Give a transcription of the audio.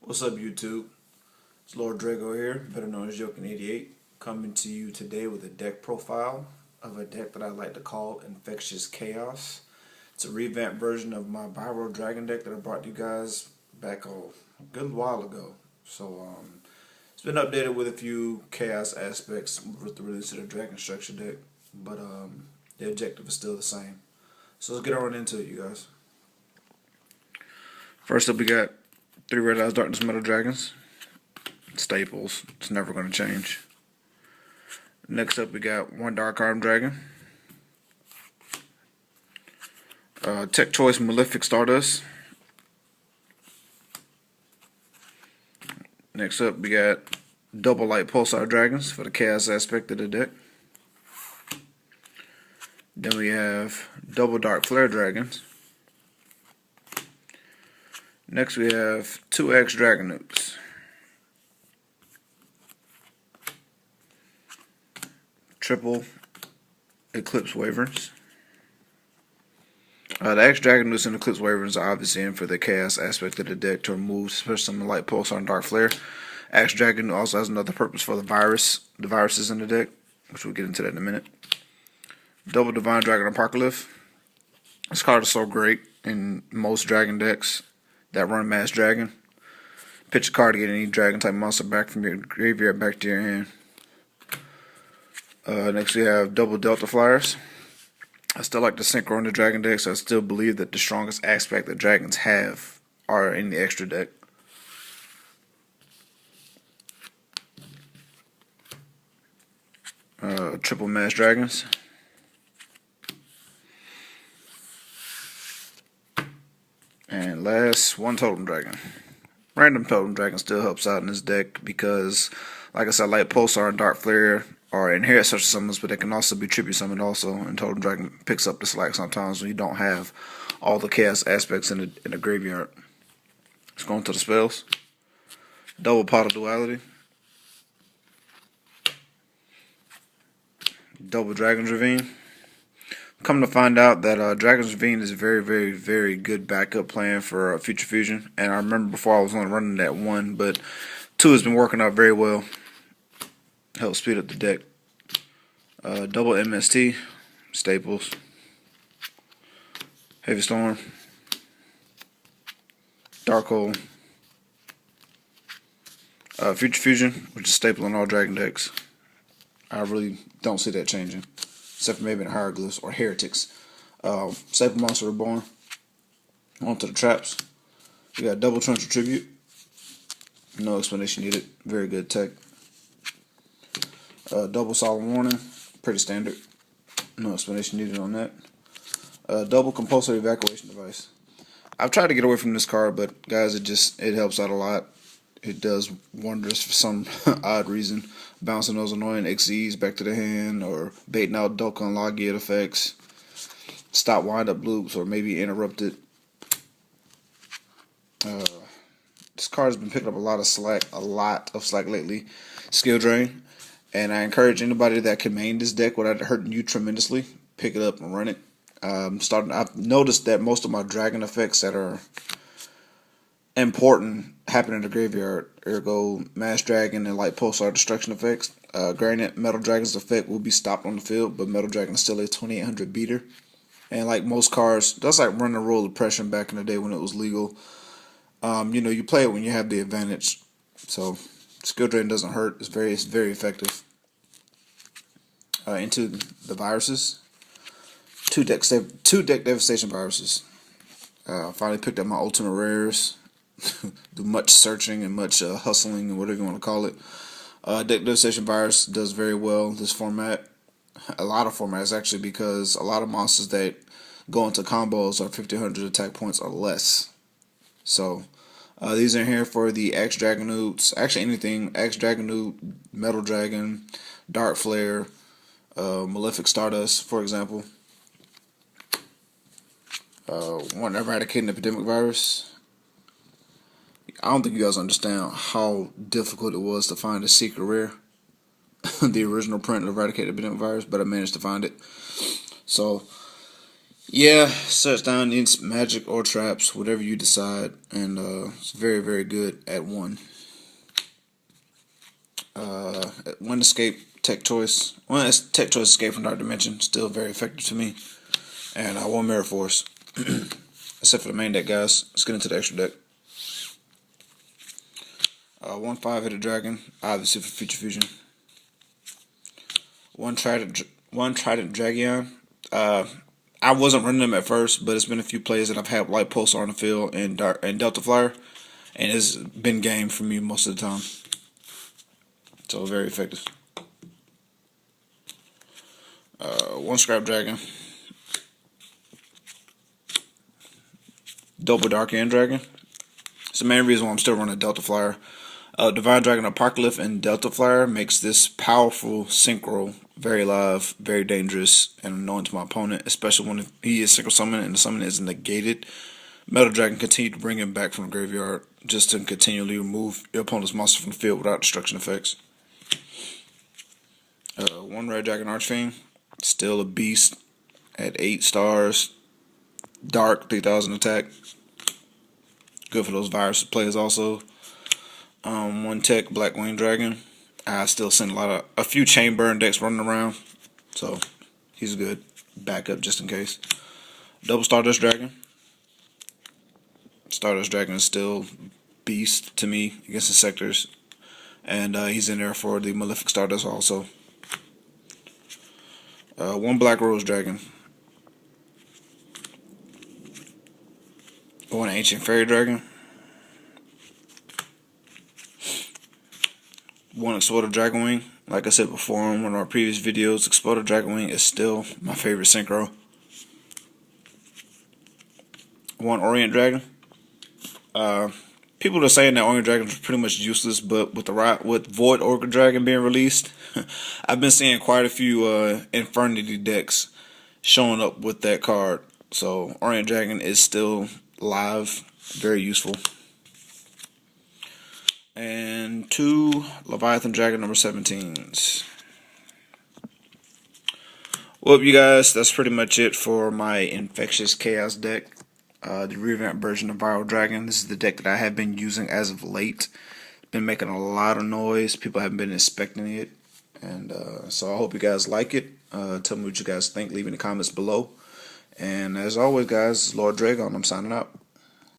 What's up, YouTube? It's LordDrago here, better known as Joking88, coming to you today with a deck profile of a deck that I like to call Infectious Chaos. It's a revamped version of my LordDrago deck that I brought you guys back a good while ago. So, it's been updated with a few chaos aspects with the release of the Dragon Structure deck, but the objective is still the same. So let's get on into it, you guys. First up, we got 3 Red Eyes Darkness Metal Dragons. Staples. It's never going to change. Next up, we got 1 Dark Arm Dragon. Tech Choice Malefic Stardust. Next up, we got Double Light Pulsar Dragons for the Chaos aspect of the deck. Then we have Double Dark Flare Dragons. Next we have 2X Dragon Newts. Triple Eclipse Wyverns. The X Dragon Newts and Eclipse Wyverns are obviously in for the Chaos aspect of the deck to remove especially some of the Light Pulsar and Dark Flare. X Dragon also has another purpose for the viruses in the deck, which we'll get into that in a minute. Double Divine Dragon Apocalypse. This card is so great in most dragon decks that run Mass Dragon. Pitch a card to get any dragon type monster back from your graveyard back to your hand. Next we have Double Delta Flyers. I still like the Synchro in the dragon deck, so I still believe that the strongest aspect that dragons have are in the extra deck. Triple Mass Dragons. And last, 1 Totem Dragon. Random Totem Dragon still helps out in this deck because, like I said, Light Pulsar and Dark Flare are inherit such summons, but they can also be tribute summoned also, and Totem Dragon picks up the slack sometimes when you don't have all the chaos aspects in the graveyard. Let's go into the spells. Double Pot of Duality. Double Dragon's Ravine. Come to find out that Dragon's Ravine is a very good backup plan for Future Fusion. And I remember before I was only running that 1, but 2 has been working out very well. Help speed up the deck. Double MST, Staples. Heavy Storm. Darkhold. Future Fusion, which is staple in all Dragon decks. I really don't see that changing, except for maybe in Hieroglyphs or Heretics. Staple Monster Reborn. On to the traps. We got Double Torrential Tribute. No explanation needed. Very good tech. Double Solemn Warning. Pretty standard. No explanation needed on that. Double Compulsory Evacuation Device. I've tried to get away from this card, but guys, it helps out a lot. It does wonders for some odd reason. Bouncing those annoying XEs back to the hand, or baiting out Dokkan and Logiate effects. Stop wind-up loops, or maybe interrupt it. This card has been picking up a lot of slack lately. Skill Drain. And I encourage anybody that can main this deck without it hurting you tremendously, pick it up and run it. I've noticed that most of my dragon effects that are important happen in the graveyard. Ergo, Mass Dragon and Light Pulsar destruction effects. Granted, Metal Dragon's effect will be stopped on the field, but Metal Dragon is still a 2800 beater. And like most cards, that's like running a Roll of Oppression back in the day when it was legal. You play it when you have the advantage. So Skill Drain doesn't hurt. It's very effective. Into the viruses. 2 deck devastation viruses. Finally picked up my ultimate rares. Do much searching and much hustling and whatever you want to call it. Deck Devastation Virus does very well in this format. A lot of formats actually, because a lot of monsters that go into combos are 1500 attack points or less. So these are here for the X Dragon Newts. Actually anything X Dragon Newt, Metal Dragon, Dark Flare, Malefic Stardust, for example. 1 Eradicating Epidemic Virus. I don't think you guys understand how difficult it was to find a secret rare. The original print of Eradicated Epidemic Virus, but I managed to find it. So Yeah, shuts down any magic or traps, whatever you decide, and it's very, very good at one. One escape tech choice. One tech choice escape from Dark Dimension, still very effective to me. And one Mirror Force. Except for the main deck, guys. Let's get into the extra deck. 1/5 Hit Dragon, obviously for Future Fusion. One Trident Dragion. I wasn't running them at first, but it's been a few plays that I've had Light Pulsar on the field and Delta Flyer, and it's been game for me most of the time. So very effective. One Scrap Dragon. Double Dark End Dragon. It's the main reason why I'm still running Delta Flyer. Divine Dragon Apocalypse and Delta Flyer makes this powerful synchro very live, very dangerous, and annoying to my opponent, especially when he is synchro summoned and the summon is negated. Metal Dragon continue to bring him back from the graveyard just to continually remove your opponent's monster from the field without destruction effects. One Red Dragon Archfiend, still a beast at 8 stars. Dark, 3000 attack. Good for those virus players also. One Tech Black Wing Dragon. I still send a few chain burn decks running around, so he's a good backup just in case. Double Stardust Dragon. Stardust Dragon is still beast to me against the sectors, and he's in there for the Malefic Stardust also. One Black Rose Dragon. One Ancient Fairy Dragon. One Exploded Dragon Wing. Like I said before in one of our previous videos, Exploded Dragon Wing is still my favorite synchro. One Orient Dragon. People are saying that Orient Dragon is pretty much useless, but with Void Orca Dragon being released, I've been seeing quite a few Infernity decks showing up with that card. So Orient Dragon is still live, very useful. And 2 Leviathan Dragon number 17s. Well, you guys, that's pretty much it for my Infectious Chaos deck. The revamped version of Viral Dragon. This is the deck that I have been using as of late. Been making a lot of noise. People haven't been expecting it. And so I hope you guys like it. Tell me what you guys think. Leave in the comments below. And as always, guys, LordDrago, and I'm signing out.